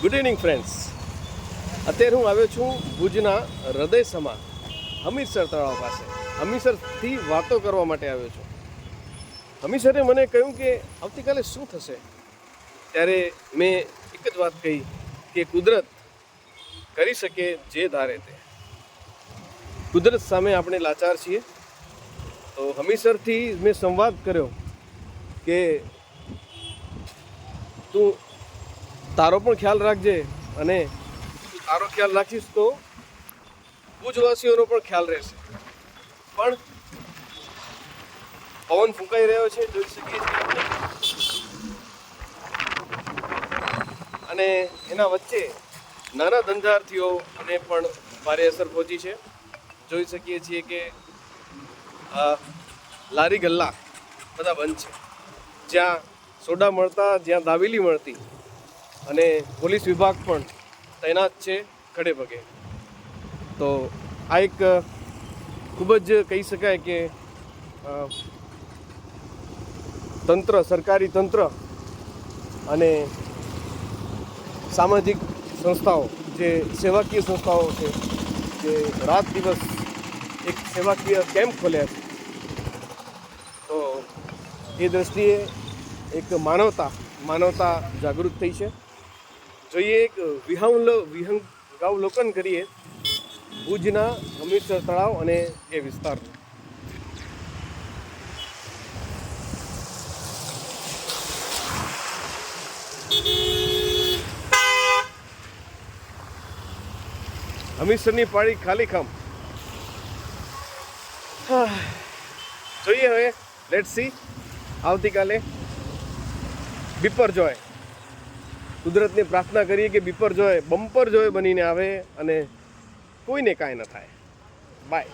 Good evening friends. અત્યારે હું આવ્યો છું ભુજના હૃદયસમા હમીરસર તળાવ પાસે. હમીરસરથી વાતો કરવા માટે આવ્યો છું. હમીરસરે મને કહ્યું કે આવતીકાલે શું થશે, ત્યારે મેં એક જ વાત કહી કે કુદરત કરી શકે જે ધારે તે. કુદરત સામે આપણે લાચાર છીએ. તો હમીરસરથી મેં સંવાદ કર્યો કે તું તારો પણ ખ્યાલ રાખજે, અને તારો ખ્યાલ રાખીશ તો ભુજવાસીઓનો પણ ખ્યાલ રહેશે. પણ પવન ફૂંકાઈ રહ્યો છે, જોઈ શકીએ છીએ આપણે. અને એના વચ્ચે નાના ધંધાર્થીઓને પણ ભારે અસર પહોંચી છે. જોઈ શકીએ છીએ કે લારી ગલ્લા બધા બંધ છે. જ્યાં સોડા મળતા, જ્યાં દાબેલી મળતી, અને પોલીસ વિભાગ પણ તૈનાત છે ખડે પગે. તો આ એક ખૂબ જ કહી શકાય કે તંત્ર, સરકારી તંત્ર અને સામાજિક સંસ્થાઓ, જે સેવાકીય સંસ્થાઓ છે, જે રાત દિવસ એક સેવાકીય કેમ્પ ખોલ્યા છે. તો એ દ્રષ્ટિએ એક માનવતા જાગૃત થઈ છે. જોઈએ એક વિહંગાવલોકન કરીએ ભુજના હમીરસર તળાવ અને એ વિસ્તારનું. હમીરસરની પાળી ખાલીખમ. જોઈએ હવે, લેટ્સ સી આવતીકાલે બિપરજોય. કુદરતને પ્રાર્થના કરીએ કે બિપરજોય બમ્પર જોય બનીને આવે અને કોઈને કાંઈ ન થાય. બાય.